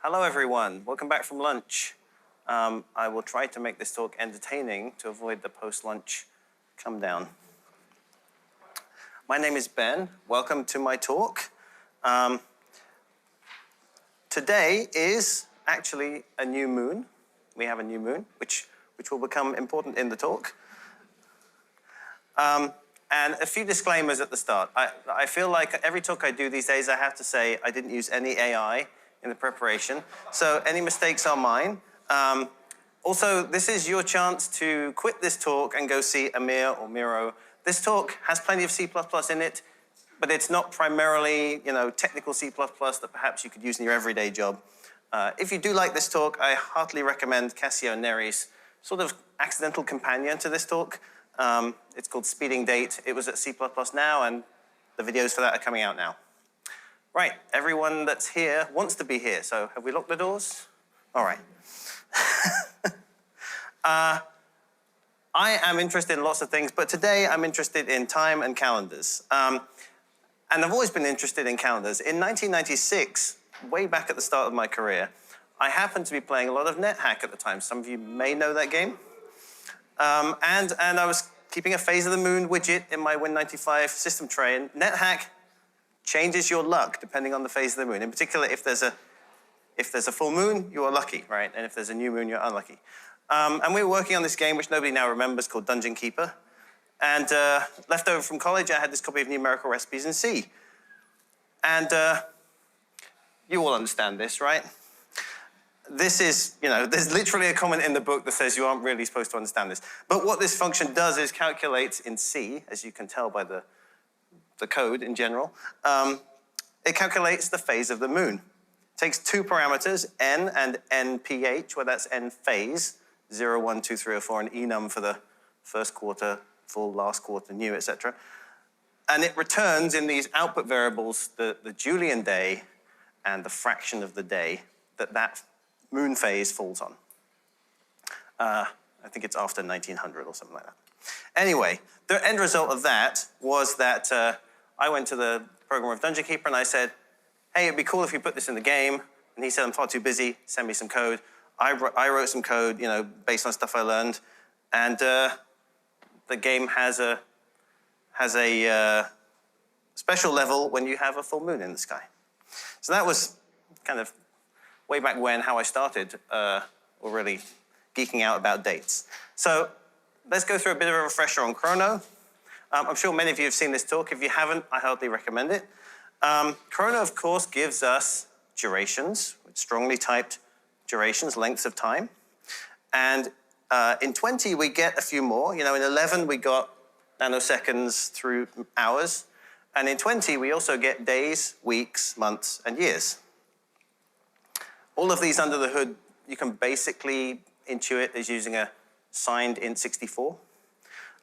Hello, everyone. Welcome back from lunch. I will try to make this talk entertaining to avoid the post-lunch come down. My name is Ben. Welcome to my talk. Today is actually a new moon. We have a new moon, which will become important in the talk. And a few disclaimers at the start. I feel like every talk I do these days, I have to say I didn't use any AI in the preparation, so any mistakes are mine. Also, this is your chance to quit this talk and go see Amir or Miro. This talk has plenty of C++ in it, but it's not primarily, technical C++ that perhaps you could use in your everyday job. If you do like this talk, I heartily recommend Cassio Neri's sort of accidental companion to this talk. It's called Speeding Date. It was at C++ Now, and the videos for that are coming out now. Right, everyone that's here wants to be here, so have we locked the doors? All right. I am interested in lots of things, but today I'm interested in time and calendars. And I've always been interested in calendars. In 1996, way back at the start of my career, I happened to be playing a lot of NetHack at the time. Some of you may know that game. And I was keeping a phase of the moon widget in my Win95 system tray, and NetHack changes your luck depending on the phase of the moon. In particular, if there's a full moon, you are lucky, right? And if there's a new moon, you're unlucky. And we were working on this game, which nobody now remembers, called Dungeon Keeper. And left over from college, I had this copy of Numerical Recipes in C. And you all understand this, right? This is, there's literally a comment in the book that says you aren't really supposed to understand this. But what this function does is calculates in C, as you can tell by the code in general, it calculates the phase of the moon. It takes two parameters, n and nph, where that's n phase, 0, 1, 2, 3, or 4, and enum for the first quarter, full, last quarter, new, etc. And it returns in these output variables the Julian day and the fraction of the day that moon phase falls on. I think it's after 1900 or something like that. Anyway, the end result of that was that I went to the programmer of Dungeon Keeper and I said, hey, it'd be cool if you put this in the game. And he said, I'm far too busy, send me some code. I wrote some code, based on stuff I learned. And the game has a special level when you have a full moon in the sky. So that was kind of way back when, how I started already geeking out about dates. So let's go through a bit of a refresher on Chrono. I'm sure many of you have seen this talk. If you haven't, I heartily recommend it. Chrono, of course, gives us durations, strongly typed durations, lengths of time. And in 20, we get a few more. In 11, we got nanoseconds through hours. And in 20, we also get days, weeks, months, and years. All of these under the hood, you can basically intuit as using a signed int64.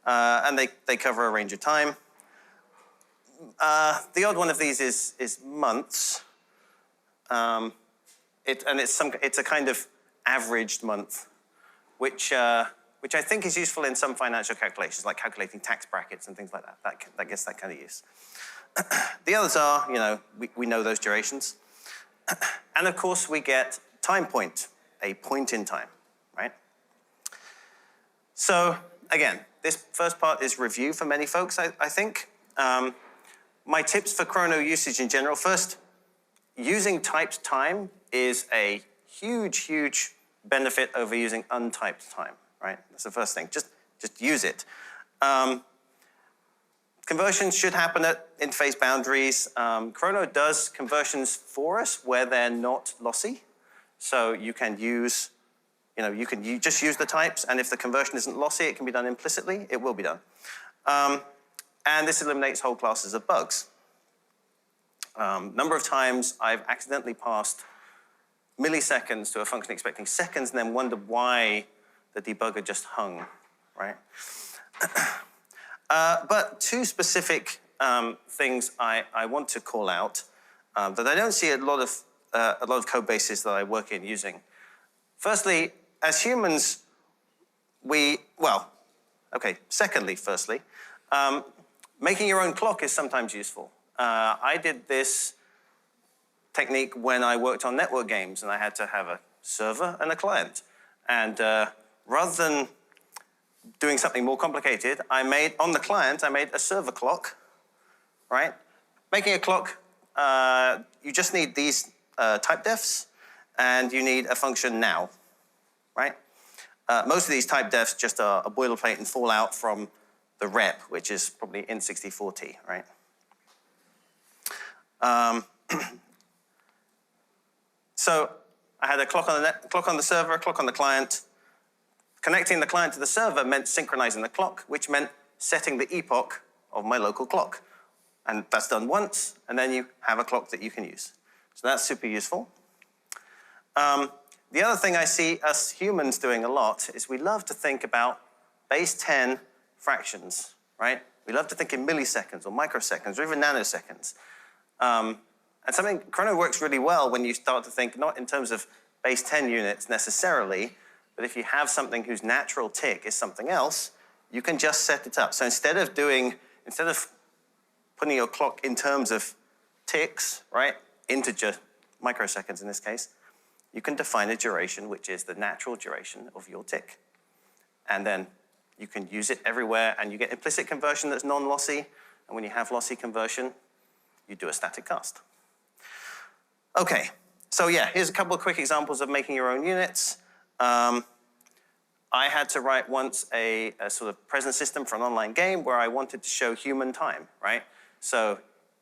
And they cover a range of time. The odd one of these is months. It's a kind of averaged month, which I think is useful in some financial calculations, like calculating tax brackets and things like that. That gets that kind of use. The others are, we know those durations. And of course, we get time point, a point in time, right? So again, this first part is review for many folks, I think. My tips for Chrono usage in general. First, using typed time is a huge, huge benefit over using untyped time, right? That's the first thing. Just use it. Conversions should happen at interface boundaries. Chrono does conversions for us where they're not lossy. So you can use, just use the types, and if the conversion isn't lossy, it can be done implicitly. It will be done. And this eliminates whole classes of bugs. Number of times I've accidentally passed milliseconds to a function expecting seconds and then wondered why the debugger just hung, right? But two specific things I want to call out that I don't see a lot of code bases that I work in using. Firstly, as humans, secondly, firstly, making your own clock is sometimes useful. I did this technique when I worked on network games, and I had to have a server and a client. And rather than doing something more complicated, on the client, I made a server clock, right? Making a clock, you just need these type defs, and you need a function now, right? Most of these type defs just are a boilerplate and fall out from the rep, which is probably int64t, right? So I had a clock on the server, a clock on the client. Connecting the client to the server meant synchronizing the clock, which meant setting the epoch of my local clock. And that's done once, and then you have a clock that you can use. So that's super useful. The other thing I see us humans doing a lot is we love to think about base 10 fractions, right? We love to think in milliseconds or microseconds or even nanoseconds. And something, Chrono works really well when you start to think not in terms of base 10 units necessarily, but if you have something whose natural tick is something else, you can just set it up. So instead of putting your clock in terms of ticks, right, integer microseconds in this case, you can define a duration which is the natural duration of your tick. And then you can use it everywhere, and you get implicit conversion that's non-lossy, and when you have lossy conversion, you do a static cast. Okay, so yeah, here's a couple of quick examples of making your own units. I had to write once a sort of present system for an online game where I wanted to show human time, right? So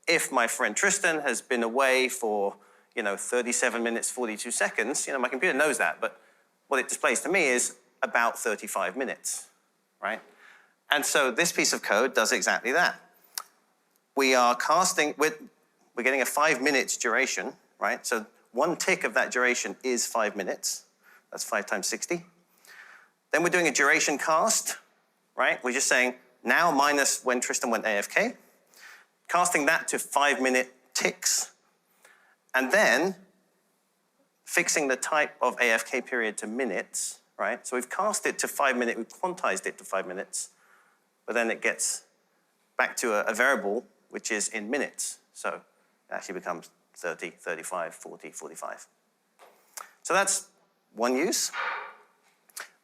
if my friend Tristan has been away for 37 minutes, 42 seconds, my computer knows that, but what it displays to me is about 35 minutes, right? And so this piece of code does exactly that. We are casting, we're getting a 5 minutes duration, right? So one tick of that duration is 5 minutes. That's 5 times 60. Then we're doing a duration cast, right? We're just saying now minus when Tristan went AFK, casting that to 5-minute ticks, and then fixing the type of AFK period to minutes, right? So we've cast it to 5 minutes, we've quantized it to 5 minutes, but then it gets back to a variable which is in minutes. So it actually becomes 30, 35, 40, 45. So that's one use.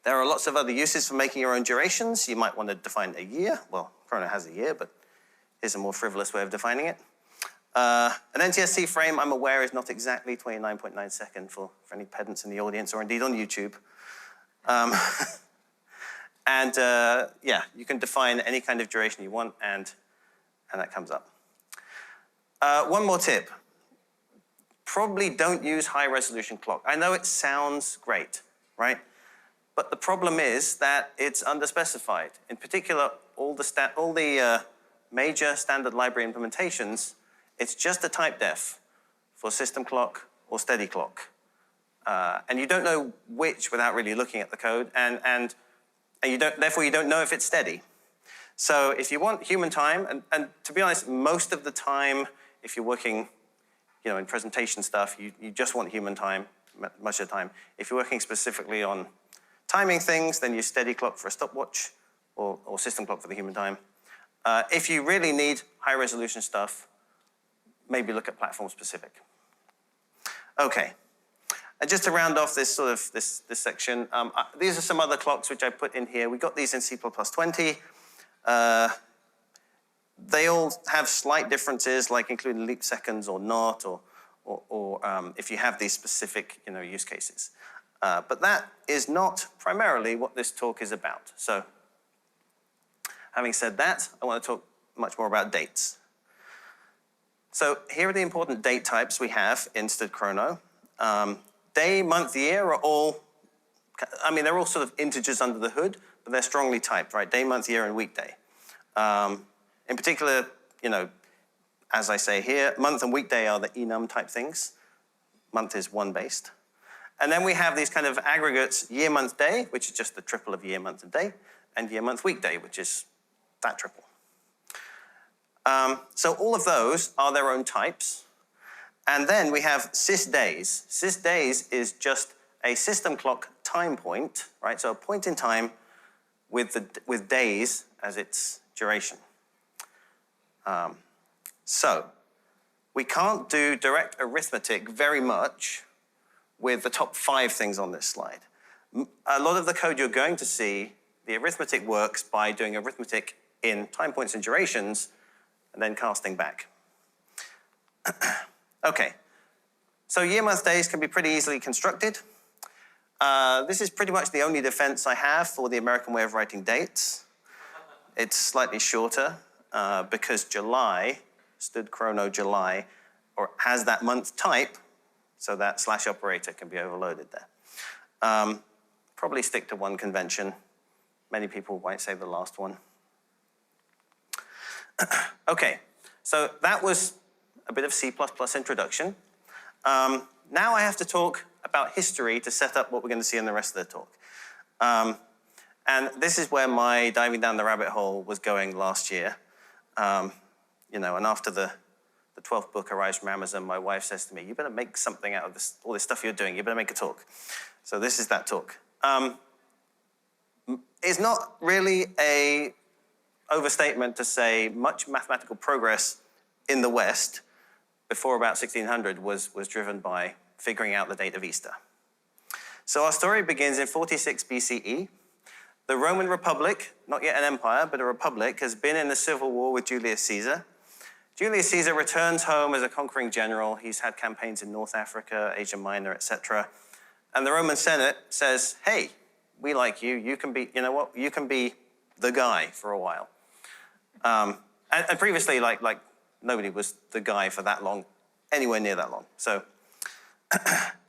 There are lots of other uses for making your own durations. You might want to define a year. Well, Chrono has a year, but here's a more frivolous way of defining it. An NTSC frame, I'm aware, is not exactly 29.9 seconds for any pedants in the audience or indeed on YouTube. Yeah, you can define any kind of duration you want, and that comes up. One more tip. Probably don't use high-resolution clock. I know it sounds great, right? But the problem is that it's underspecified. In particular, all the major standard library implementations, it's just a type def for system clock or steady clock. And you don't know which without really looking at the code, and therefore you don't know if it's steady. So if you want human time, and to be honest, most of the time, if you're working in presentation stuff, you just want human time, much of the time. If you're working specifically on timing things, then use steady clock for a stopwatch, or system clock for the human time. If you really need high resolution stuff, maybe look at platform specific. Okay, and just to round off this this section, these are some other clocks which I put in here. We got these in C++20. They all have slight differences, like including leap seconds or not, or if you have these specific use cases. But that is not primarily what this talk is about. So having said that, I want to talk much more about dates. So here are the important date types we have in Std Chrono. Day, month, year are all, they're all sort of integers under the hood, but they're strongly typed, right? Day, month, year, and weekday. In particular, as I say here, month and weekday are the enum type things. Month is 1-based. And then we have these kind of aggregates, year, month, day, which is just the triple of year, month, and day, and year, month, weekday, which is that triple. So all of those are their own types. And then we have sysdays. Sysdays is just a system clock time point, right? So a point in time with days as its duration. So we can't do direct arithmetic very much with the top 5 things on this slide. A lot of the code you're going to see, the arithmetic works by doing arithmetic in time points and durations, and then casting back. Okay, so year-month days can be pretty easily constructed. This is pretty much the only defense I have for the American way of writing dates. It's slightly shorter because July, stood chrono July, or has that month type, so that slash operator can be overloaded there. Probably stick to one convention. Many people might say the last one. Okay, so that was a bit of C++ introduction. Now I have to talk about history to set up what we're going to see in the rest of the talk. And this is where my diving down the rabbit hole was going last year. You know, and after the 12th book arrives from Amazon, my wife says to me, you better make something out of this, all this stuff you're doing. You better make a talk. So this is that talk. It's not really a overstatement to say much mathematical progress in the West before about 1600 was driven by figuring out the date of Easter. So our story begins in 46 BCE. The Roman Republic, not yet an empire, but a republic, has been in a civil war with Julius Caesar. Julius Caesar returns home as a conquering general. He's had campaigns in North Africa, Asia Minor, etc. And the Roman Senate says, hey, we like you. You can be, you know what? You can be the guy for a while. And previously, like nobody was the guy for that long, anywhere near that long. So,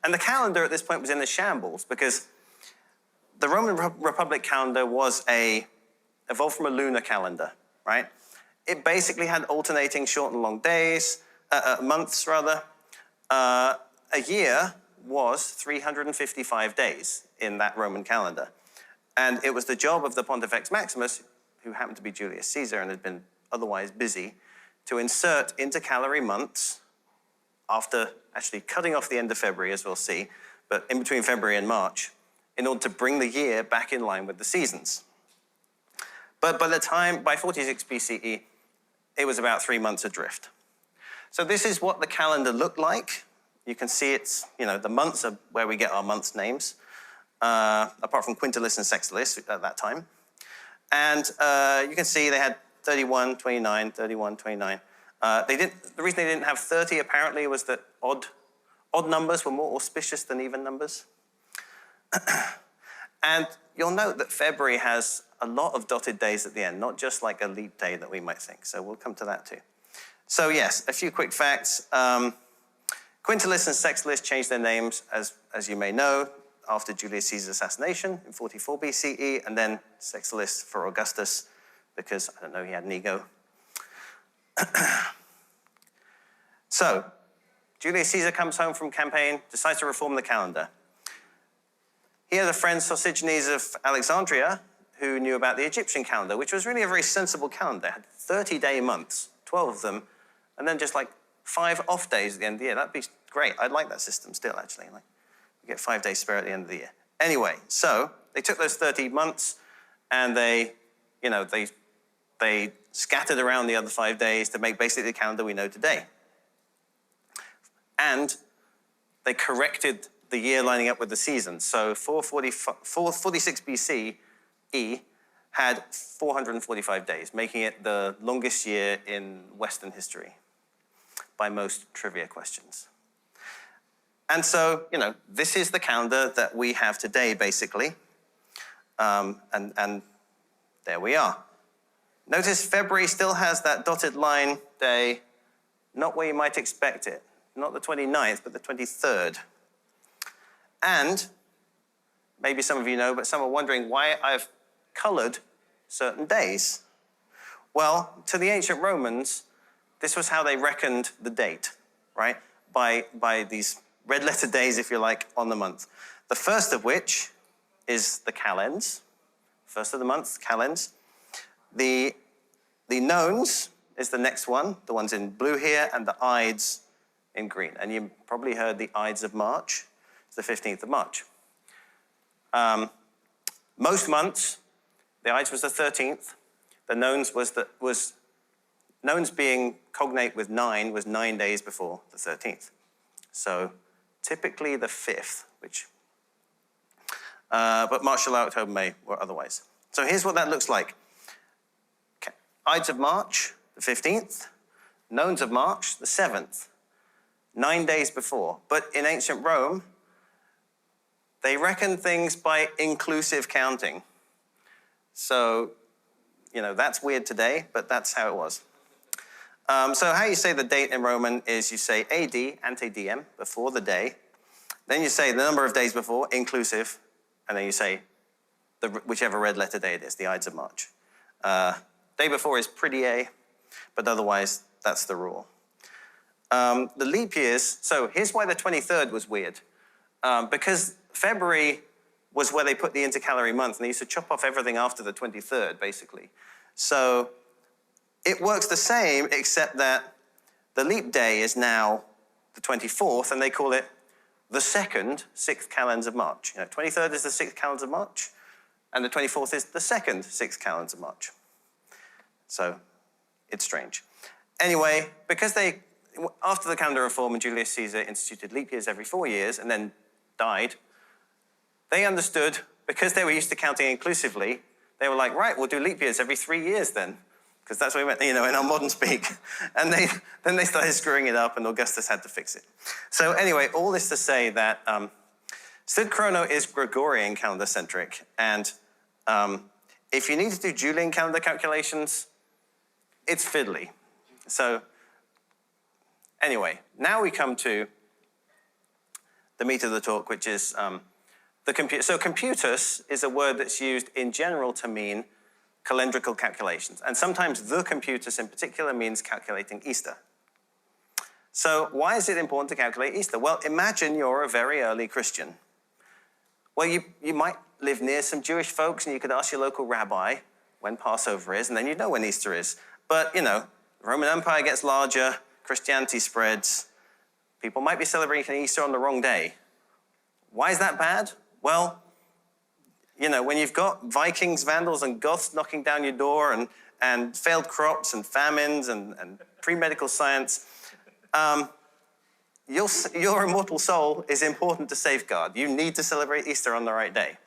and the calendar at this point was in the shambles because the Roman Republic calendar was evolved from a lunar calendar, right? It basically had alternating short and long days, months rather. A year was 355 days in that Roman calendar. And it was the job of the Pontifex Maximus, who happened to be Julius Caesar and had been otherwise busy, to insert intercalary months after actually cutting off the end of February, as we'll see, but in between February and March, in order to bring the year back in line with the seasons. But by 46 BCE, it was about 3 months adrift. So this is what the calendar looked like. You can see it's, you know, the months are where we get our months names, apart from quintilis and sextilis at that time. And you can see they had 31, 29, 31, 29. The reason they didn't have 30 apparently was that odd numbers were more auspicious than even numbers. And you'll note that February has a lot of dotted days at the end, not just like a leap day that we might think. So we'll come to that too. So yes, a few quick facts. Quintilis and Sextilis changed their names, as you may know, after Julius Caesar's assassination in 44 BCE, and then Sextilis for Augustus, because, I don't know, he had an ego. So, Julius Caesar comes home from campaign, decides to reform the calendar. He had a friend, Sosigenes of Alexandria, who knew about the Egyptian calendar, which was really a very sensible calendar. It had 30-day months, 12 of them, and then just like 5 off days at the end of the year. That'd be great. I'd like that system still, actually. Like, we get 5 days spare at the end of the year. Anyway, so they took those 30 months and they scattered around the other 5 days to make basically the calendar we know today. And they corrected the year lining up with the seasons. So 446 BCE had 445 days, making it the longest year in Western history by most trivia questions. And so, you know, this is the calendar that we have today, basically. And there we are. Notice February still has that dotted line day, not where you might expect it. Not the 29th, but the 23rd. And maybe some of you know, but some are wondering why I've colored certain days. Well, to the ancient Romans, this was how they reckoned the date, right? By these red-letter days, if you like, on the month. The first of which is the calends. First of the month, calends. The nones is the next one, the ones in blue here, and the ides in green. And you probably heard the ides of March. It's the 15th of March. Most months, the ides was the 13th. The nones was Nones being cognate with 9 was 9 days before the 13th. So typically the 5th, but March, July, October, May were otherwise. So here's what that looks like. Okay. Ides of March, the 15th. Nones of March, the 7th. 9 days before. But in ancient Rome, they reckoned things by inclusive counting. So, that's weird today, but that's how it was. So how you say the date in Roman is you say AD, ante diem, before the day. Then you say the number of days before, inclusive, and then you say whichever red letter day it is, the Ides of March. Day before is pretty but otherwise that's the rule. The leap years, so here's why the 23rd was weird. Because February was where they put the intercalary month, and they used to chop off everything after the 23rd, basically. So it works the same, except that the leap day is now the 24th, and they call it the second 6th calends of March. 23rd is the 6th calends of March, and the 24th is the second 6th calends of March. So it's strange. Anyway, because after the calendar reform and Julius Caesar instituted leap years every 4 years and then died, they understood, because they were used to counting inclusively, they were like, right, we'll do leap years every 3 years then, because that's what we meant, in our modern speak. And then they started screwing it up, and Augustus had to fix it. So anyway, all this to say that Std Chrono is Gregorian calendar-centric, and if you need to do Julian calendar calculations, it's fiddly. So anyway, now we come to the meat of the talk, which is the Computus. So Computus is a word that's used in general to mean calendrical calculations. And sometimes the Computus in particular means calculating Easter. So why is it important to calculate Easter? Well, imagine you're a very early Christian. Well, you might live near some Jewish folks, and you could ask your local rabbi when Passover is, and then you'd know when Easter is. But, the Roman Empire gets larger, Christianity spreads. People might be celebrating Easter on the wrong day. Why is that bad? Well, when you've got Vikings, Vandals, and Goths knocking down your door, and failed crops, and famines, and pre-medical science, your immortal soul is important to safeguard. You need to celebrate Easter on the right day.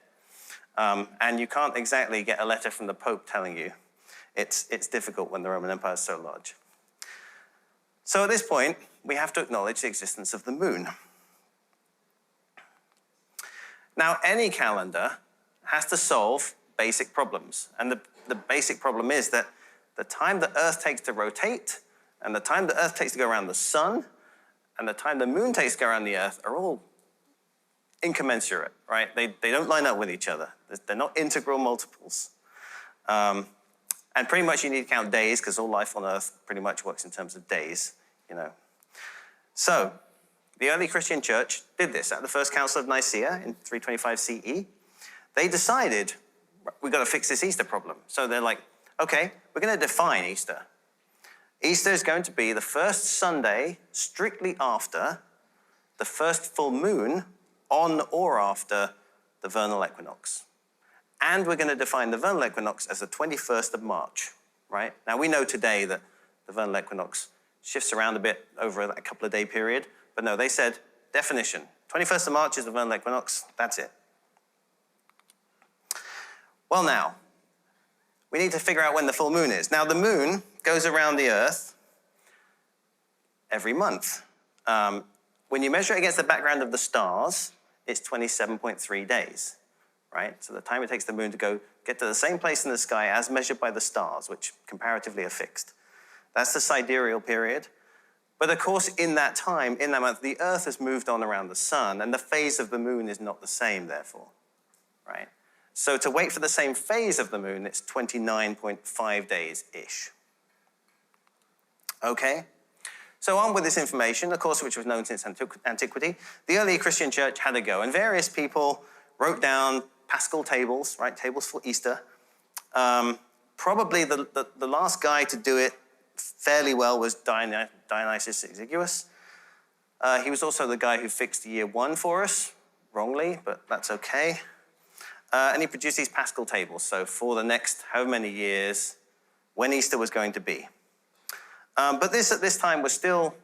And you can't exactly get a letter from the Pope telling you. It's difficult when the Roman Empire is so large. So at this point, we have to acknowledge the existence of the moon. Now, any calendar has to solve basic problems. And the basic problem is that the time the Earth takes to rotate, and the time the Earth takes to go around the sun, and the time the moon takes to go around the Earth are all incommensurate, right? They don't line up with each other. They're not integral multiples. And pretty much you need to count days, because all life on Earth pretty much works in terms of days, So, the early Christian church did this at the First Council of Nicaea in 325 CE. They decided, we've got to fix this Easter problem. So they're like, okay, we're going to define Easter. Easter is going to be the first Sunday strictly after the first full moon on or after the vernal equinox. And we're going to define the vernal equinox as the 21st of March, right? Now, we know today that the vernal equinox shifts around a bit over a couple of day period, but no, they said, definition, 21st of March is the vernal equinox, that's it. Well, now, we need to figure out when the full moon is. Now, the moon goes around the Earth every month. When you measure it against the background of the stars, it's 27.3 days, right? So the time it takes the moon to get to the same place in the sky as measured by the stars, which comparatively are fixed. That's the sidereal period. But of course, in that time, in that month, the Earth has moved on around the sun, and the phase of the moon is not the same, therefore, right? So to wait for the same phase of the moon, it's 29.5 days-ish. Okay? So on with this information, of course, which was known since antiquity, the early Christian church had a go, and various people wrote down Paschal tables, right, tables for Easter. Probably the last guy to do it fairly well was Dionysius Exiguus. He was also the guy who fixed year 1 for us, wrongly, but that's okay. And he produced these Paschal tables, so for the next however many years, when Easter was going to be. But this at this time was still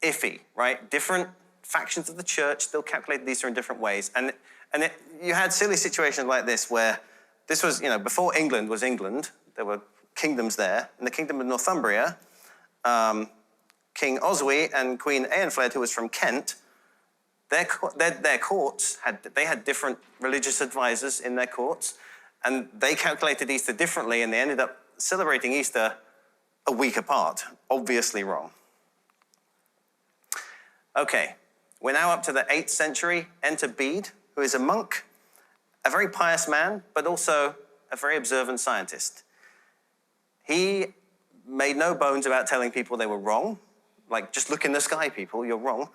iffy, right? Different factions of the church still calculated Easter in different ways. You had silly situations like this where this was, before England was England, there were kingdoms there. In the kingdom of Northumbria, King Oswy and Queen Eanfled, who was from Kent, their courts had different religious advisors in their courts, and they calculated Easter differently, and they ended up celebrating Easter a week apart. Obviously wrong. Okay, we're now up to the 8th century. Enter Bede, who is a monk, a very pious man, but also a very observant scientist. He made no bones about telling people they were wrong. Like, just look in the sky, people, you're wrong.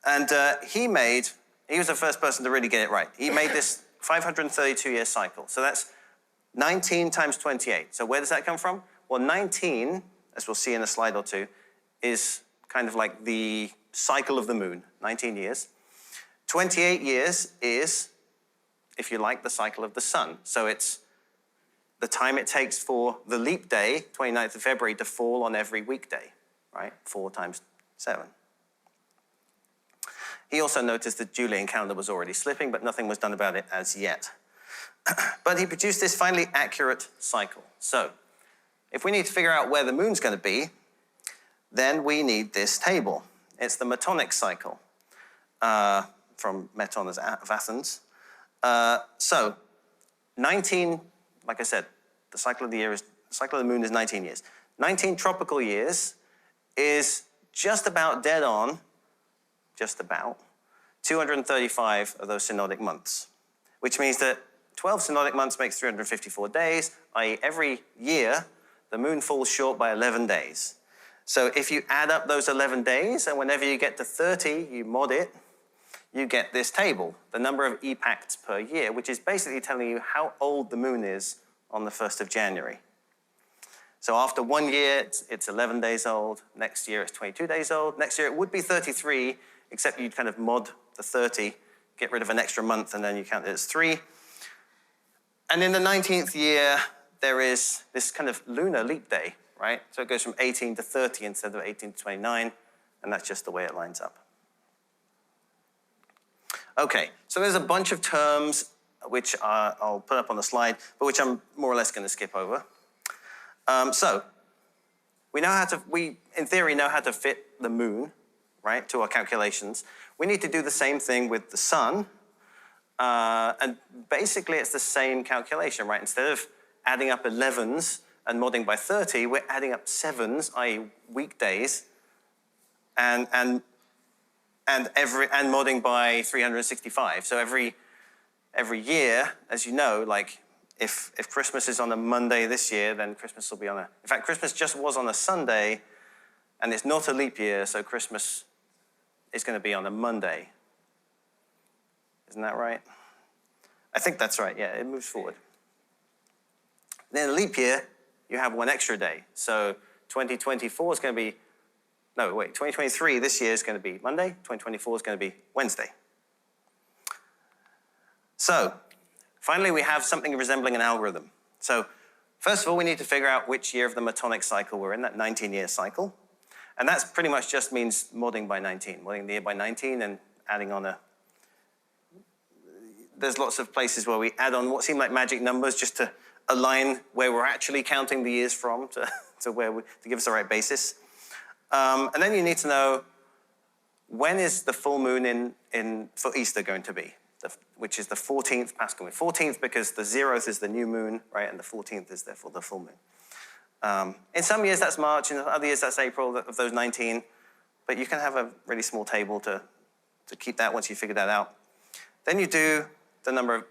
And he was the first person to really get it right. He made this 532-year cycle. So that's 19 times 28. So where does that come from? Well, 19, as we'll see in a slide or two, is kind of like the cycle of the moon, 19 years. 28 years is, if you like, the cycle of the sun. So it's the time it takes for the leap day, 29th of February, to fall on every weekday, right? 4 times 7. He also noticed the Julian calendar was already slipping, but nothing was done about it as yet. But he produced this finally accurate cycle. So if we need to figure out where the moon's going to be, then we need this table. It's the Metonic cycle from Meton of Athens. So 19, like I said, the cycle of the moon is 19 years. 19 tropical years is just about dead on, just about, 235 of those synodic months, which means that 12 synodic months makes 354 days, i.e. every year, the moon falls short by 11 days. So if you add up those 11 days, and whenever you get to 30, you mod it, you get this table, the number of epochs per year, which is basically telling you how old the moon is on the 1st of January. So after 1 year, it's 11 days old. Next year, it's 22 days old. Next year, it would be 33, except you'd kind of mod the 30, get rid of an extra month, and then you count it as 3. And in the 19th year, there is this kind of lunar leap day, right? So it goes from 18 to 30 instead of 18 to 29, and that's just the way it lines up. Okay, so there's a bunch of terms which I'll put up on the slide, but which I'm more or less going to skip over. So we in theory know how to fit the moon, right, to our calculations. We need to do the same thing with the sun, and basically it's the same calculation, right? Instead of adding up 11s and modding by 30, we're adding up 7s, i.e. weekdays, and modding by 365. So every year, as you know, like if Christmas is on a Monday this year, then Christmas will be on in fact, Christmas just was on a Sunday, and it's not a leap year, so Christmas is going to be on a Monday. Isn't that right? I think that's right, yeah, it moves forward. Then a leap year, you have 1 extra day. So 2024 is going to be, 2023 this year is going to be Monday, 2024 is going to be Wednesday. So finally, we have something resembling an algorithm. So first of all, we need to figure out which year of the Metonic cycle we're in, that 19-year cycle. And that's pretty much just means modding by 19, modding the year by 19 and adding on there's lots of places where we add on what seem like magic numbers just to align where we're actually counting the years from to give us the right basis. And then you need to know when is the full moon for Easter going to be, which is the 14th Paschal moon. 14th because the 0th is the new moon, right, and the 14th is therefore the full moon. In some years that's March, in other years that's April of those 19, but you can have a really small table to keep that once you figure that out. Then you do the number of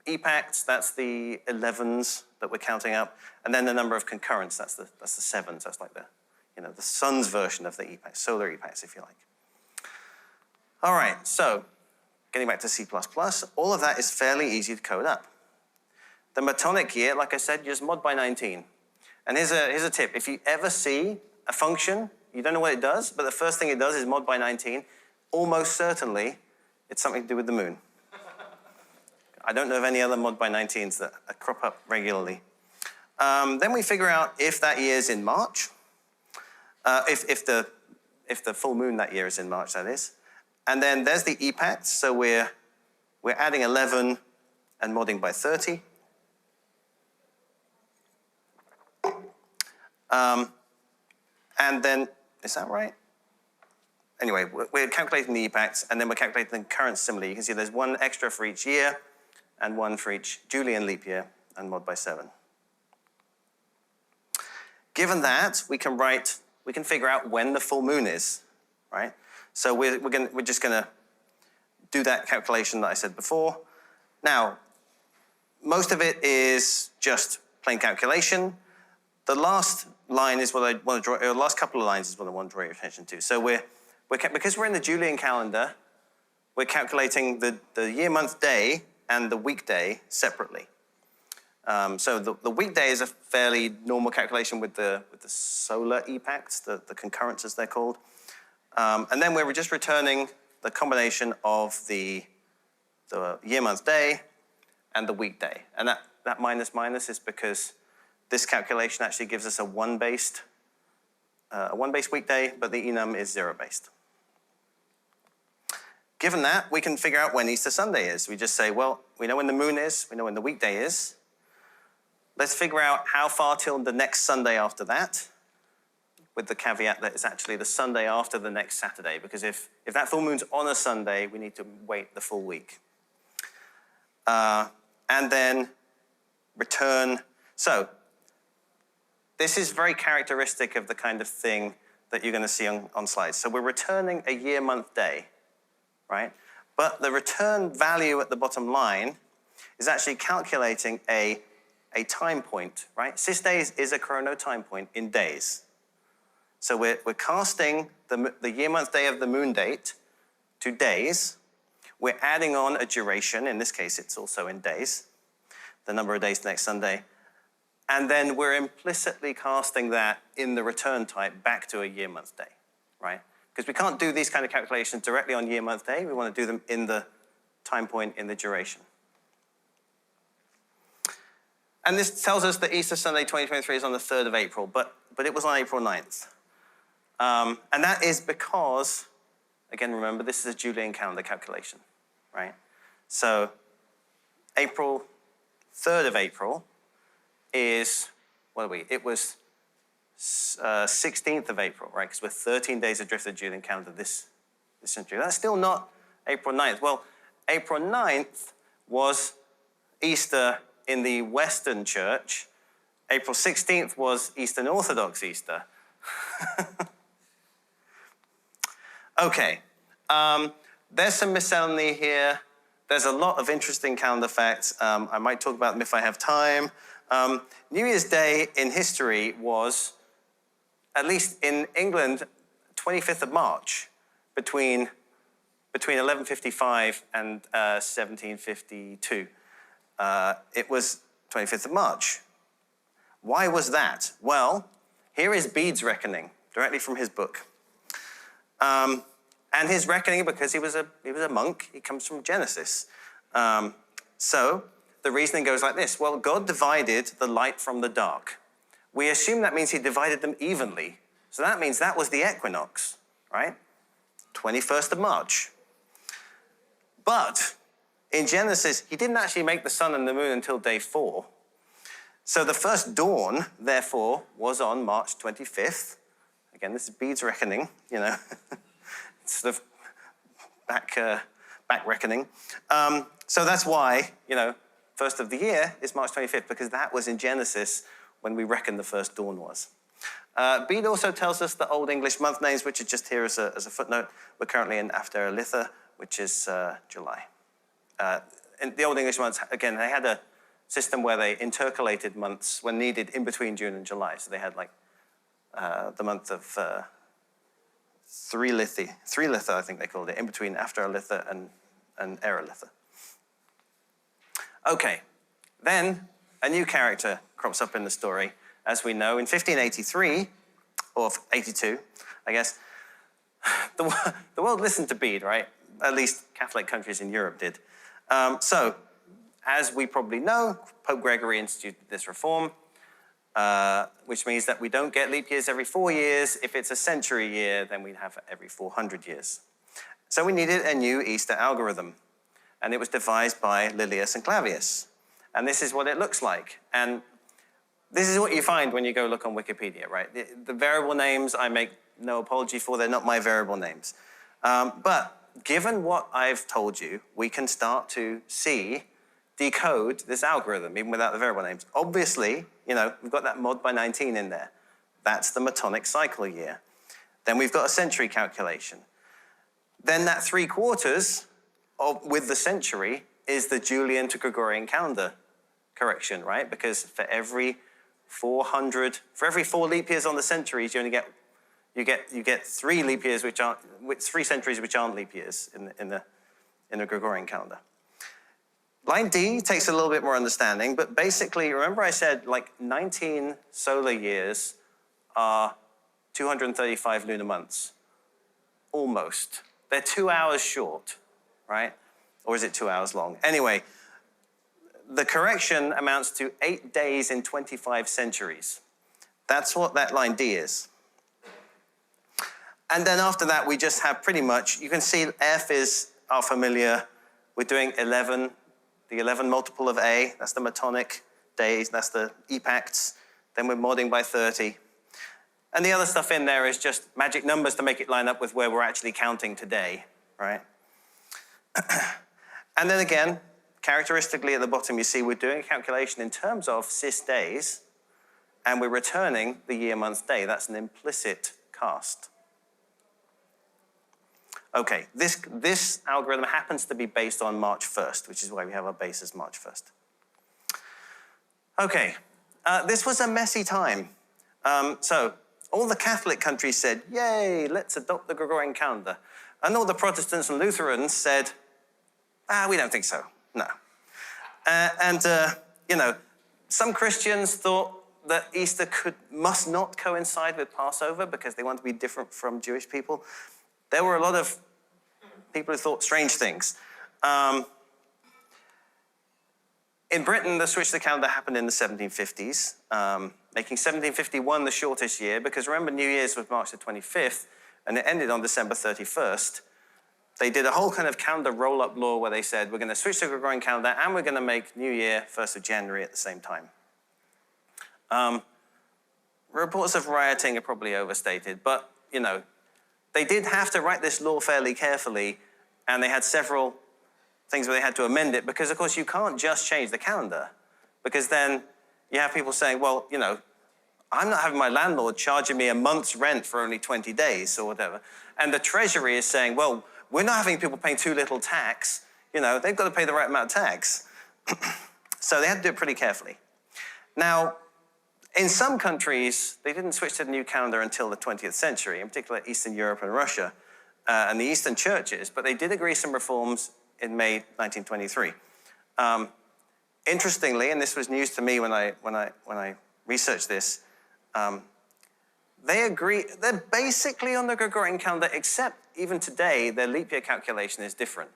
epochs, that's the 11s that we're counting up, and then the number of concurrents, that's the 7s, that's like the sun's version of the epochs, solar epochs, if you like. All right, so getting back to C++, all of that is fairly easy to code up. The Metonic year, like I said, you just mod by 19. And here's a tip. If you ever see a function, you don't know what it does, but the first thing it does is mod by 19, almost certainly it's something to do with the moon. I don't know of any other mod by 19s that crop up regularly. Then we figure out if that year's in March, if the full moon that year is in March, that is. And then there's the epact, so we're adding 11 and modding by 30. And then, is that right? Anyway, we're calculating the epacts, and then we're calculating the current simile. You can see there's one extra for each year, and one for each Julian leap year, and mod by 7. Given that, we can figure out when the full moon is, right? So we're just gonna do that calculation that I said before. Now, most of it is just plain calculation. The last line is what I want to draw, or the last couple of lines is what I want to draw your attention to. So because we're in the Julian calendar, we're calculating the year, month, day, and the weekday separately. So the weekday is a fairly normal calculation with the solar epacts, the concurrents as they're called. And then we're just returning the combination of the year, month, day, and the weekday. And that minus minus is because this calculation actually gives us a one-based weekday, but the enum is 0-based. Given that, we can figure out when Easter Sunday is. We just say, well, we know when the moon is, we know when the weekday is. Let's figure out how far till the next Sunday after that, with the caveat that it's actually the Sunday after the next Saturday, because if that full moon's on a Sunday, we need to wait the full week. And then return. So this is very characteristic of the kind of thing that you're going to see on slides. So we're returning a year, month, day, right? But the return value at the bottom line is actually calculating a time point, right? Sysdays is a chrono time point in days. So we're casting the year, month, day of the moon date to days. We're adding on a duration. In this case, it's also in days, the number of days next Sunday. And then we're implicitly casting that in the return type back to a year, month, day, right? Because we can't do these kind of calculations directly on year, month, day. We want to do them in the time point in the duration. And this tells us that Easter Sunday 2023 is on the 3rd of April, but it was on April 9th. And that is because, again, remember, this is a Julian calendar calculation, right? So 3rd of April is, what are we? It was 16th of April, right? Because we're 13 days adrift of the Julian calendar this century. That's still not April 9th. Well, April 9th was Easter in the Western Church. April 16th was Eastern Orthodox Easter. Okay, there's some miscellany here. There's a lot of interesting calendar facts. I might talk about them if I have time. New Year's Day in history was, at least in England, 25th of March, between 1155 and 1752. It was 25th of March. Why was that? Well, here is Bede's reckoning, directly from his book. And his reckoning, because he was a monk, he comes from Genesis. So the reasoning goes like this. Well, God divided the light from the dark. We assume that means he divided them evenly. So that means that was the equinox, right? 21st of March. But in Genesis, he didn't actually make the sun and the moon until day 4. So the first dawn, therefore, was on March 25th. Again, this is Bede's reckoning, you know. It's sort of back reckoning. So that's why, you know, first of the year is March 25th, because that was in Genesis when we reckon the first dawn was. Bede also tells us the Old English month names, which are just here as a footnote. We're currently in after Litha, which is July. In the Old English months, again, they had a system where they intercalated months when needed in between June and July. So they had like the month of three Litha, I think they called it, in between after Litha and Erelitha. Okay, then a new character crops up in the story. As we know, in 1583, or 82, I guess, the world listened to Bede, right? At least Catholic countries in Europe did. So, as we probably know, Pope Gregory instituted this reform. which means that we don't get leap years every 4 years. If it's a century year, then we'd have every 400 years. So we needed a new Easter algorithm, and it was devised by Lilius and Clavius. And this is what it looks like. And this is what you find when you go look on Wikipedia, right? The variable names, I make no apology for, they're not my variable names. But given what I've told you, we can start to decode this algorithm, even without the variable names. Obviously, we've got that mod by 19 in there. That's the Metonic cycle year. Then we've got a century calculation. Then that 3/4 with the century is the Julian to Gregorian calendar correction, right? Because for every 4 leap years on the centuries, you get 3 leap years which aren't 3 centuries which aren't leap years in the Gregorian calendar. Line D takes a little bit more understanding, but basically, remember I said like 19 solar years are 235 lunar months, almost. They're 2 hours short, right? Or is it 2 hours long? Anyway, the correction amounts to 8 days in 25 centuries. That's what that line D is. And then after that, we just have pretty much, you can see F is our familiar. We're doing 11, the 11 multiple of A. That's the Metonic days. That's the epochs. Then we're modding by 30. And the other stuff in there is just magic numbers to make it line up with where we're actually counting today, right? And then again, characteristically at the bottom, you see we're doing a calculation in terms of cis days, and we're returning the year, month, day. That's an implicit cast. Okay, this algorithm happens to be based on March 1st, which is why we have our base as March 1st. Okay, this was a messy time. So all the Catholic countries said, yay, let's adopt the Gregorian calendar. And all the Protestants and Lutherans said, we don't think so, no. Some Christians thought that Easter must not coincide with Passover because they want to be different from Jewish people. There were a lot of people who thought strange things. In Britain, the switch to the calendar happened in the 1750s, making 1751 the shortest year, because remember, New Year's was March the 25th, and it ended on December 31st. They did a whole kind of calendar roll-up law where they said, we're going to switch to the Gregorian calendar, and we're going to make New Year 1st of January at the same time. Reports of rioting are probably overstated, but, they did have to write this law fairly carefully, and they had several things where they had to amend it, because, of course, you can't just change the calendar, because then you have people saying, well, I'm not having my landlord charging me a month's rent for only 20 days or whatever. And the Treasury is saying, well, we're not having people paying too little tax. They've got to pay the right amount of tax. So they had to do it pretty carefully. Now, in some countries, they didn't switch to the new calendar until the 20th century, in particular Eastern Europe and Russia, and the Eastern churches, but they did agree some reforms in May 1923. Interestingly, and this was news to me when I researched this, they're basically on the Gregorian calendar, except even today, their leap year calculation is different.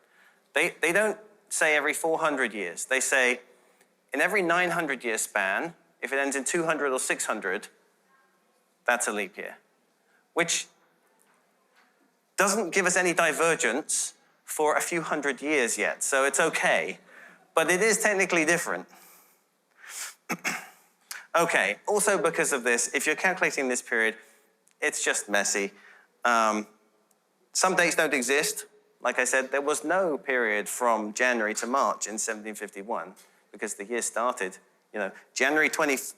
They don't say every 400 years. They say in every 900-year span, if it ends in 200 or 600, that's a leap year, which doesn't give us any divergence for a few hundred years yet, so it's okay, but it is technically different. Okay, also because of this, if you're calculating this period, it's just messy. Some dates don't exist. Like I said, there was no period from January to March in 1751 because the year started, January 24th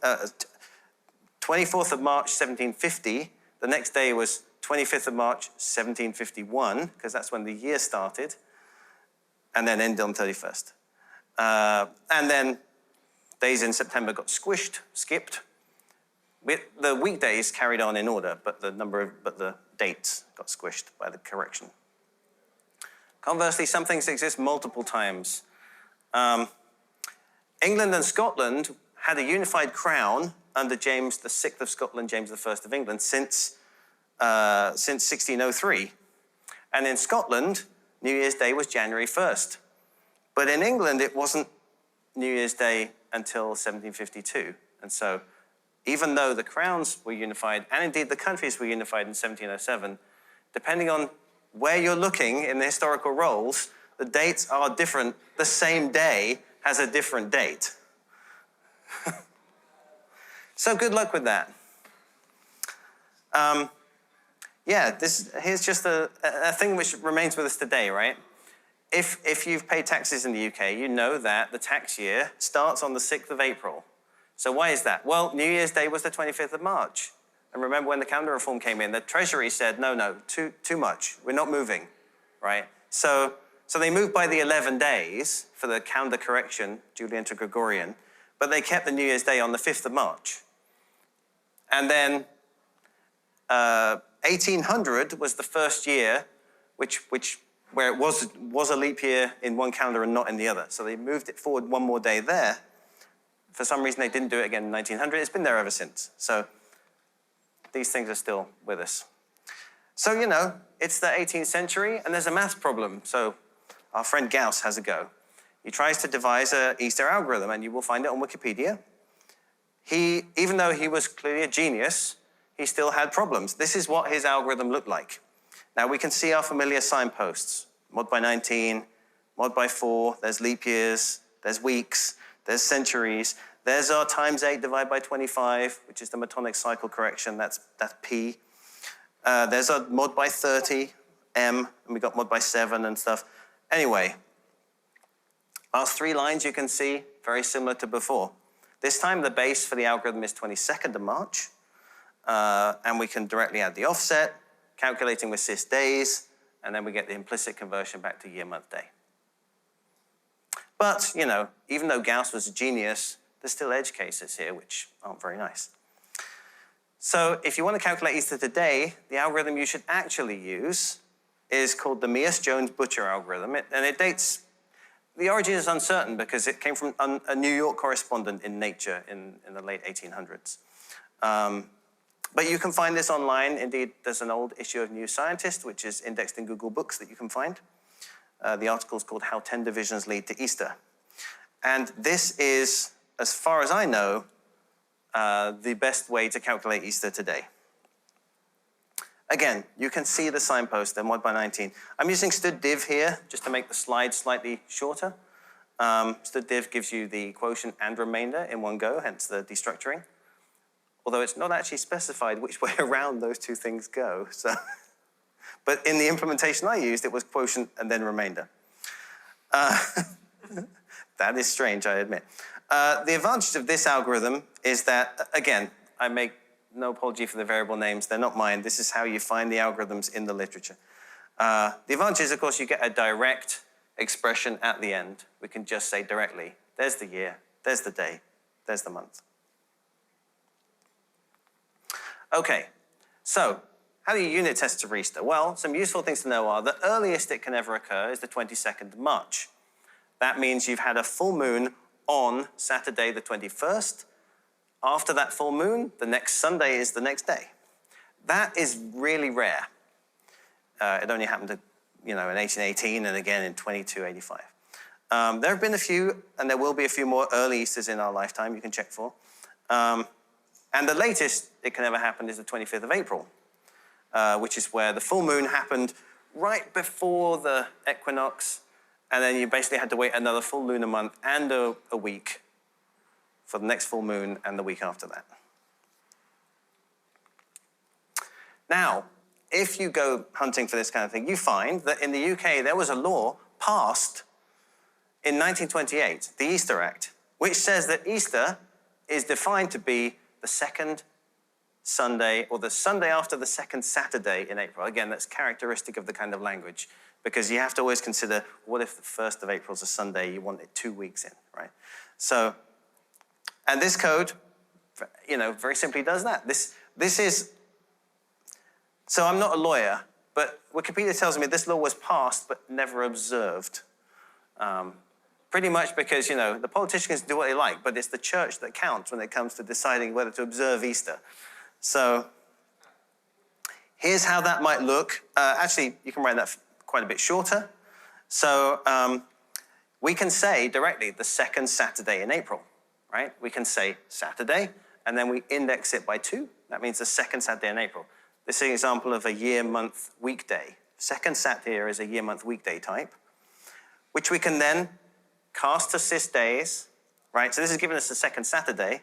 of March, 1750. The next day was 25th of March, 1751, because that's when the year started, and then ended on 31st. And then days in September got skipped. The weekdays carried on in order, but the dates got squished by the correction. Conversely, some things exist multiple times. England and Scotland had a unified crown under James VI of Scotland, James I of England, since 1603. And in Scotland, New Year's Day was January 1st. But in England, it wasn't New Year's Day until 1752. And so even though the crowns were unified, and indeed the countries were unified in 1707, depending on where you're looking in the historical rolls, the dates are different. The same day has a different date. So good luck with that. Yeah, here's just a thing which remains with us today, right? If you've paid taxes in the UK, you know that the tax year starts on the 6th of April. So why is that? Well, New Year's Day was the 25th of March. And remember when the calendar reform came in, the Treasury said, no, too much. We're not moving, right? So they moved by the 11 days for the calendar correction, Julian to Gregorian, but they kept the New Year's Day on the 5th of March. And then 1800 was the first year where it was a leap year in one calendar and not in the other. So they moved it forward one more day there. For some reason, they didn't do it again in 1900. It's been there ever since. So these things are still with us. So, you know, it's the 18th century, and there's a math problem. So our friend Gauss has a go. He tries to devise an Easter algorithm, and you will find it on Wikipedia. Even though he was clearly a genius, he still had problems. This is what his algorithm looked like. Now, we can see our familiar signposts. Mod by 19, mod by 4, there's leap years, there's weeks, there's centuries. There's our times 8 divided by 25, which is the metonic cycle correction, that's P. There's our mod by 30, M, and we got mod by 7 and stuff. Anyway, our 3 lines you can see, very similar to before. This time the base for the algorithm is 22nd of March, and we can directly add the offset, calculating with sys days, and then we get the implicit conversion back to year, month, day. But, you know, even though Gauss was a genius, there's still edge cases here, which aren't very nice. So if you want to calculate Easter today, the algorithm you should actually use is called the Mears-Jones-Butcher algorithm. And it dates, the origin is uncertain because it came from a New York correspondent in Nature in the late 1800s. But you can find this online. Indeed, there's an old issue of New Scientist, which is indexed in Google Books that you can find. The article is called How 10 Divisions Lead to Easter. And this is, as far as I know, the best way to calculate Easter today. Again, you can see the signpost, they're mod by 19. I'm using std_div here just to make the slide slightly shorter. Std_div gives you the quotient and remainder in one go, hence the destructuring. Although it's not actually specified which way around those two things go. So, but in the implementation I used, it was quotient and then remainder. That is strange, I admit. The advantage of this algorithm is that, again, I make no apology for the variable names. They're not mine. This is how you find the algorithms in the literature. The advantage is, of course, you get a direct expression at the end. We can just say directly, there's the year, there's the day, there's the month. Okay, so how do you unit test to Easter? Well, some useful things to know are the earliest it can ever occur is the 22nd of March. That means you've had a full moon on Saturday the 21st. After that full moon, the next Sunday is the next day. That is really rare. It only happened to, in 1818 and again in 2285. There have been a few, and there will be a few more early Easters in our lifetime you can check for. And the latest it can ever happen is the 25th of April, which is where the full moon happened right before the equinox, and then you basically had to wait another full lunar month and a week for the next full moon and the week after that. Now, if you go hunting for this kind of thing, you find that in the UK there was a law passed in 1928, the Easter Act, which says that Easter is defined to be the second Sunday or the Sunday after the second Saturday in April. Again, that's characteristic of the kind of language because you have to always consider what if the 1st of April is a Sunday, you want it 2 weeks in, right? So, and this code, very simply does that. This is, so I'm not a lawyer, but Wikipedia tells me this law was passed but never observed. Pretty much because, the politicians do what they like, but it's the church that counts when it comes to deciding whether to observe Easter. So here's how that might look. Actually, you can write that quite a bit shorter. So we can say directly the second Saturday in April, right? We can say Saturday, and then we index it by 2. That means the second Saturday in April. This is an example of a year, month, weekday. Second Sat here is a year, month, weekday type, which we can then cast to sys days, right? So this is giving us the second Saturday.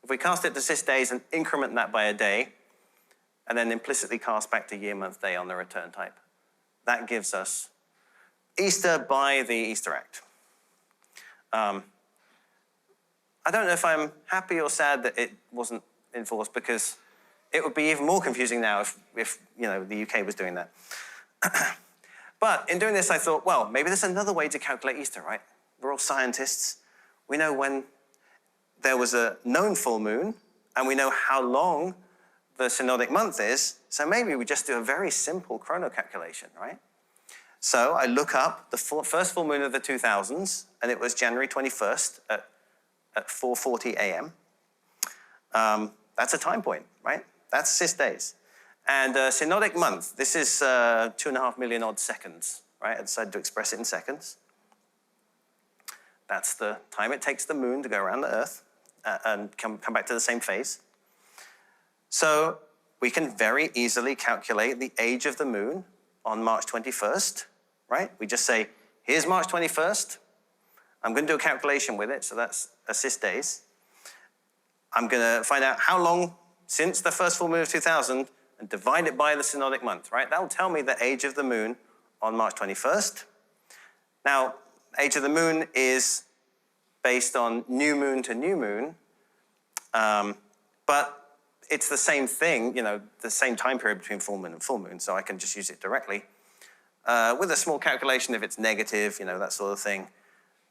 If we cast it to sys days and increment that by a day, and then implicitly cast back to year, month, day on the return type, that gives us Easter by the Easter Act. I don't know if I'm happy or sad that it wasn't enforced, because it would be even more confusing now if you know, the UK was doing that. But in doing this, I thought, well, maybe there's another way to calculate Easter, right? We're all scientists. We know when there was a known full moon, and we know how long the synodic month is, so maybe we just do a very simple chrono calculation, right? So I look up the first full moon of the 2000s, and it was January 21st at 4:40 a.m. That's a time point, right? That's sys days. And synodic month, this is 2.5 million odd seconds, right? I decided to express it in seconds. That's the time it takes the moon to go around the Earth and come back to the same phase. So we can very easily calculate the age of the moon on March 21st, right? We just say, here's March 21st. I'm going to do a calculation with it, so that's sys days. I'm going to find out how long since the first full moon of 2000 and divide it by the synodic month, right? That'll tell me the age of the moon on March 21st. Now, age of the moon is based on new moon to new moon, but it's the same thing, you know, the same time period between full moon and full moon, so I can just use it directly. With a small calculation if it's negative, you know, that sort of thing.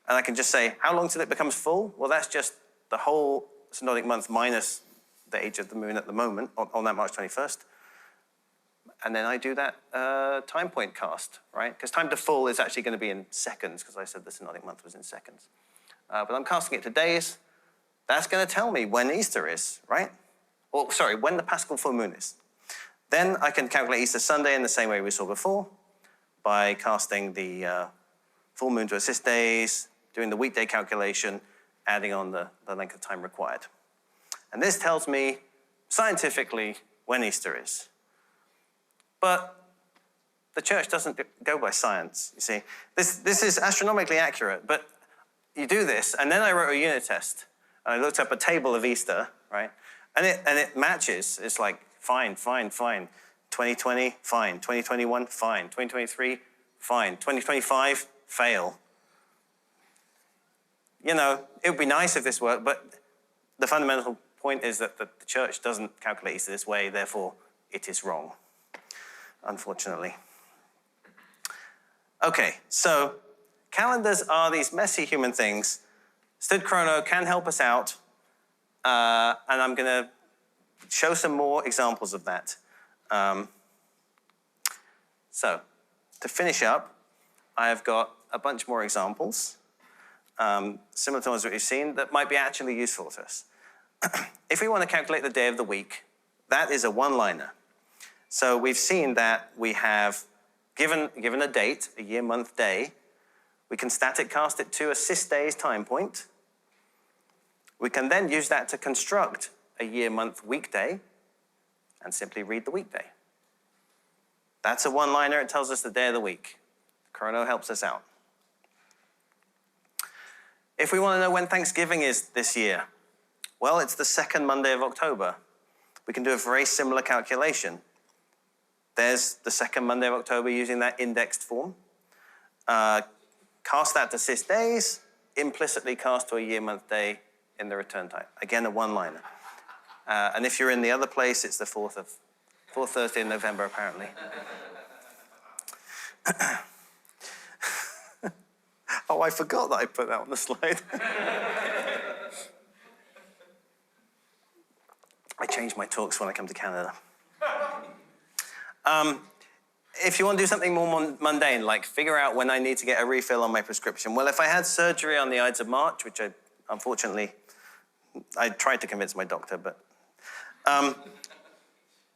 And I can just say, how long till it becomes full? Well, that's just the whole synodic month minus the age of the moon at the moment on that March 21st. And then I do that time point cast, right? Because time to full is actually going to be in seconds, because I said the synodic month was in seconds. But I'm casting it to days. That's going to tell me when Easter is, right? Or, sorry, when the Paschal full moon is. Then I can calculate Easter Sunday in the same way we saw before, by casting the full moon to assist days, doing the weekday calculation, adding on the length of time required. And this tells me scientifically when Easter is. But the church doesn't go by science, you see. This is astronomically accurate, but you do this, and then I wrote a unit test. And I looked up a table of Easter, right? And it matches. It's like, fine, fine, fine. 2020, fine. 2021, fine. 2023, fine. 2025, fail. You know, it would be nice if this worked, but the fundamental point is that the church doesn't calculate Easter this way, therefore it is wrong, unfortunately. Okay, so calendars are these messy human things. Std Chrono can help us out, and I'm going to show some more examples of that. So, to finish up, I've got a bunch more examples, similar to ones that we've seen, that might be actually useful to us. If we want to calculate the day of the week, that is a one-liner. So we've seen that we have, given a date, a year, month, day, we can static cast it to a sys days time point. We can then use that to construct a year, month, weekday, and simply read the weekday. That's a one-liner. It tells us the day of the week. Chrono helps us out. If we want to know when Thanksgiving is this year, well, it's the second Monday of October. We can do a very similar calculation. There's the second Monday of October using that indexed form. Cast that to sys days, implicitly cast to a year, month, day in the return type. Again, a one-liner. And if you're in the other place, it's the fourth Thursday in November, apparently. Oh, I forgot that I put that on the slide. I change my talks when I come to Canada. If you want to do something more mundane, like figure out when I need to get a refill on my prescription, well, if I had surgery on the Ides of March, which unfortunately, I tried to convince my doctor, but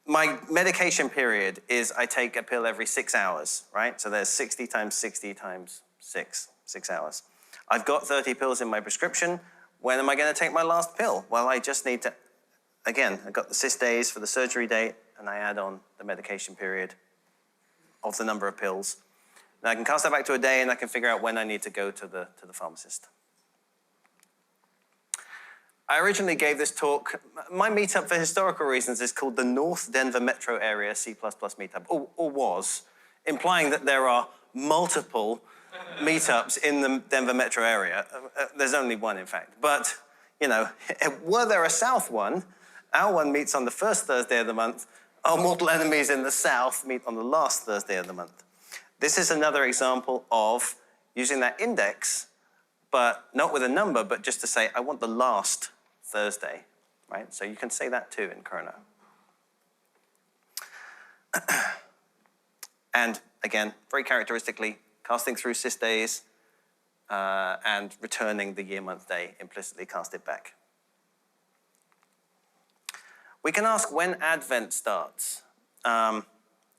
my medication period is I take a pill every 6 hours, right? So there's 60 times 60 times 6 hours. I've got 30 pills in my prescription. When am I going to take my last pill? Well, I just need to again, I got the sys days for the surgery date, and I add on the medication period of the number of pills. Now I can cast that back to a day, and I can figure out when I need to go to the pharmacist. I originally gave this talk, my meetup for historical reasons is called the North Denver Metro Area C++ meetup, or was, implying that there are multiple meetups in the Denver metro area. There's only one, in fact. But, you know, were there a South one, our one meets on the first Thursday of the month, our mortal enemies in the South meet on the last Thursday of the month. This is another example of using that index, but not with a number, but just to say, I want the last Thursday, right? So you can say that too in Chrono. And again, very characteristically, casting through sys days and returning the year, month, day, implicitly casted back. We can ask when Advent starts. Now,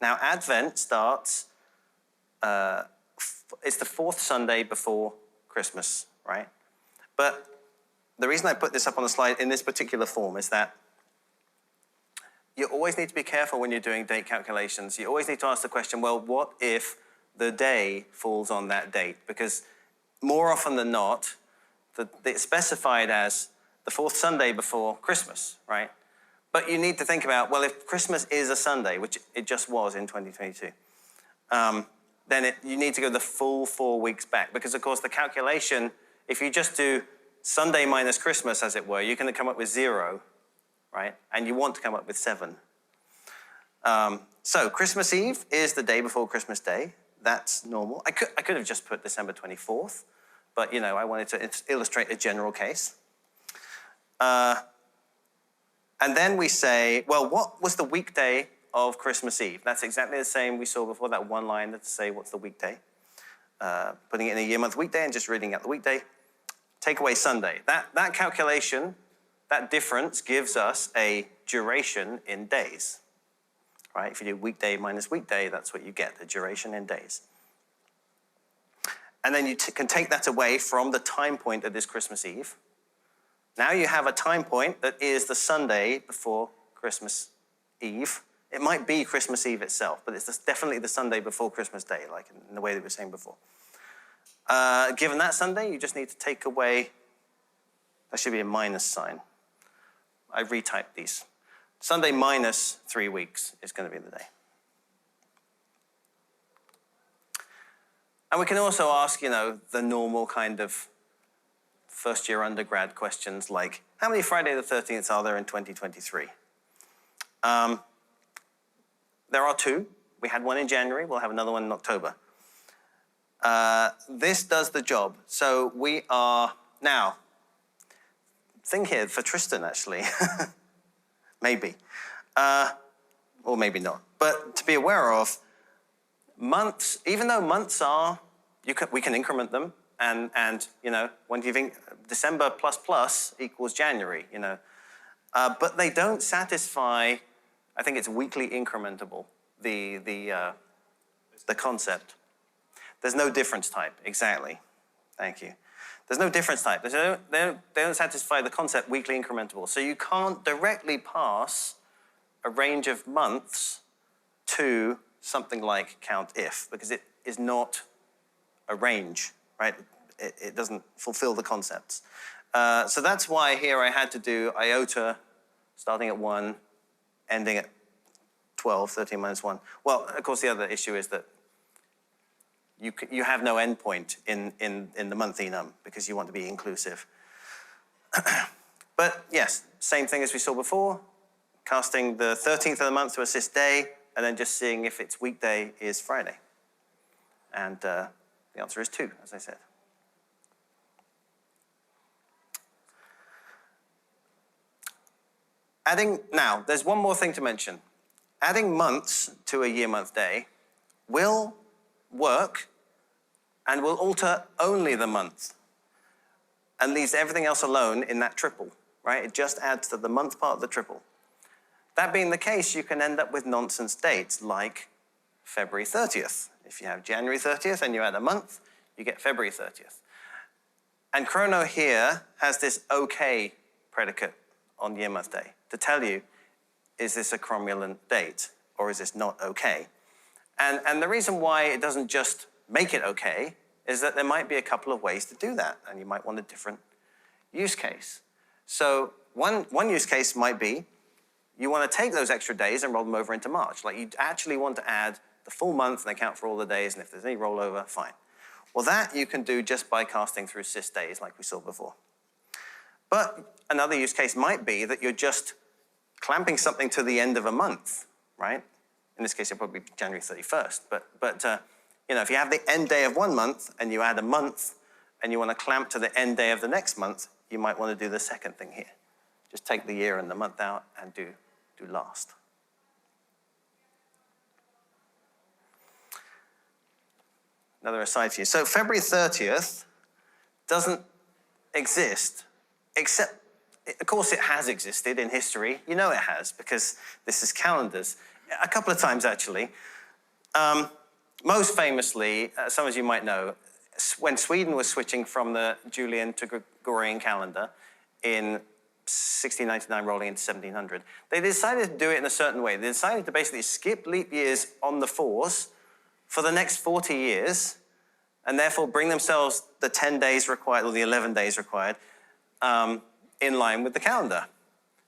Advent starts, it's the fourth Sunday before Christmas, right? But the reason I put this up on the slide in this particular form is that you always need to be careful when you're doing date calculations. You always need to ask the question, well, what if the day falls on that date? Because more often than not, it's specified as the fourth Sunday before Christmas, right? But you need to think about, well, if Christmas is a Sunday, which it just was in 2022, then you need to go the full 4 weeks back. Because, of course, the calculation, if you just do Sunday minus Christmas, as it were, you're going to come up with 0, right? And you want to come up with 7. So Christmas Eve is the day before Christmas Day. That's normal. I could have just put December 24th, but, you know, I wanted to illustrate a general case. And then we say, well, what was the weekday of Christmas Eve? That's exactly the same we saw before, that one line to say what's the weekday. Putting it in a year, month, weekday, and just reading out the weekday. Take away Sunday. That calculation, that difference gives us a duration in days, right? If you do weekday minus weekday, that's what you get, the duration in days. And then you can take that away from the time point that is Christmas Eve. Now you have a time point that is the Sunday before Christmas Eve. It might be Christmas Eve itself, but it's definitely the Sunday before Christmas Day, like in the way that we were saying before. Given that Sunday, you just need to take away, that should be a minus sign. I retyped these. Sunday minus 3 weeks is going to be the day. And we can also ask, you know, the normal kind of first-year undergrad questions like, how many Friday the 13th are there in 2023? There are 2. We had one in January. We'll have another one in October. This does the job. So we are now, thing here for Tristan, actually, maybe, or maybe not. But to be aware of, months, even though months are, we can increment them, and you know, when you think December plus plus equals January, you know, but they don't satisfy. I think it's weekly incrementable. The concept. There's no difference type. Exactly. Thank you. There's no difference type. They don't satisfy the concept weekly incrementable. So you can't directly pass a range of months to something like count if, because it is not a range, right? It doesn't fulfill the concepts. So that's why here I had to do iota starting at 1, ending at 12, 13 minus 1. Well, of course, the other issue is that you have no endpoint in the month enum because you want to be inclusive. But yes, same thing as we saw before, casting the 13th of the month to a sys day, and then just seeing if its weekday is Friday. And the answer is 2, as I said. Now, there's one more thing to mention. Adding months to a year, month, day will work and will alter only the month and leaves everything else alone in that triple, right? It just adds to the month part of the triple. That being the case, you can end up with nonsense dates like February 30th. If you have January 30th and you add a month, you get February 30th. And Chrono here has this OK predicate on year, month, day to tell you, is this a cromulent date or is this not okay? And the reason why it doesn't just make it okay is that there might be a couple of ways to do that, and you might want a different use case. So one use case might be you want to take those extra days and roll them over into March. Like you actually want to add the full month and account for all the days, and if there's any rollover, fine. Well, that you can do just by casting through sys days like we saw before. But another use case might be that you're just clamping something to the end of a month, right? In this case, it'll probably be January 31st. But you know, if you have the end day of one month and you add a month and you want to clamp to the end day of the next month, you might want to do the second thing here. Just take the year and the month out and do last. Another aside for you. So February 30th doesn't exist, except, of course it has existed in history. You know it has, because this is calendars. A couple of times, actually. Most famously, some of you might know, when Sweden was switching from the Julian to Gregorian calendar in 1699 rolling into 1700, they decided to do it in a certain way. They decided to basically skip leap years on the 4s for the next 40 years, and therefore bring themselves the 10 days required, or the 11 days required, in line with the calendar.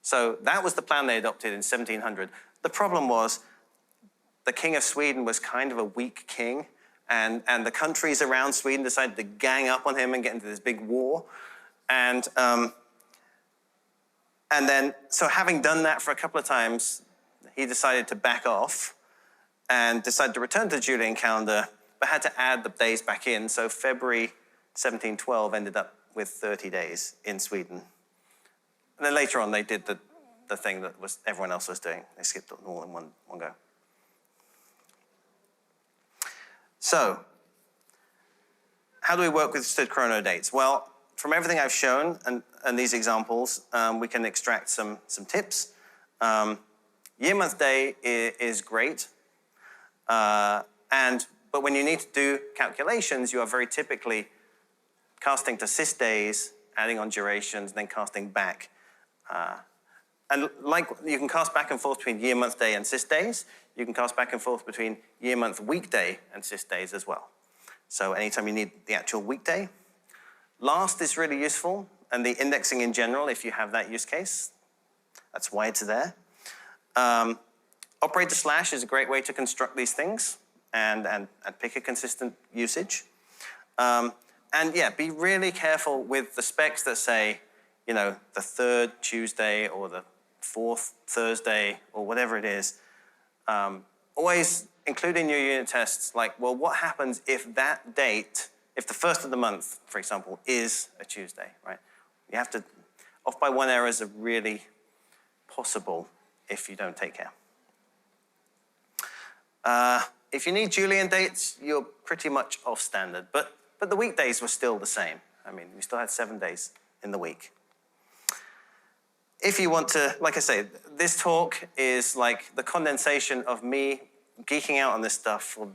So that was the plan they adopted in 1700. The problem was the King of Sweden was kind of a weak king, and the countries around Sweden decided to gang up on him and get into this big war. And then, so having done that for a couple of times, he decided to back off and decided to return to the Julian calendar, but had to add the days back in. So February 1712 ended up with 30 days in Sweden. And then later on, they did the thing that everyone else was doing. They skipped it all in one go. So, how do we work with stood chrono dates? Well, from everything I've shown and these examples, we can extract some tips. Year, month, day is great. But when you need to do calculations, you are very typically casting to sys days, adding on durations, then casting back. And like you can cast back and forth between year, month, day and sys days, you can cast back and forth between year, month, weekday and sys days as well. So anytime you need the actual weekday. Last is really useful, and the indexing in general, if you have that use case, that's why it's there. Operator slash is a great way to construct these things and pick a consistent usage. And yeah, be really careful with the specs that say, you know, the 3rd Tuesday or the 4th Thursday or whatever it is. Always include in your unit tests, like, well, what happens if that date, if the 1st of the month, for example, is a Tuesday, right? You have to, off by 1 errors are really possible if you don't take care. If you need Julian dates, you're pretty much off standard, but the weekdays were still the same. I mean, we still had 7 days in the week. If you want to, like I say, this talk is like the condensation of me geeking out on this stuff for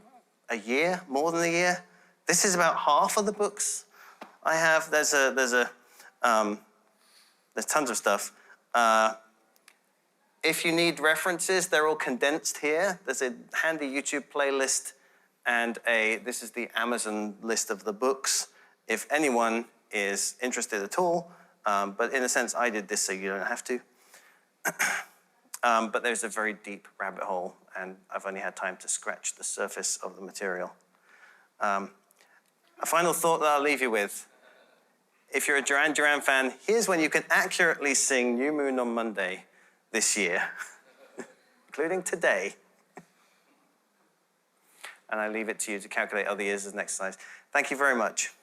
a year, more than a year. This is about half of the books I have. There's tons of stuff. If you need references, they're all condensed here. There's a handy YouTube playlist and this is the Amazon list of the books, if anyone is interested at all. But in a sense, I did this so you don't have to. But there's a very deep rabbit hole, and I've only had time to scratch the surface of the material. A final thought that I'll leave you with. If you're a Duran Duran fan, here's when you can accurately sing New Moon on Monday this year, including today. And I leave it to you to calculate other years as an exercise. Thank you very much.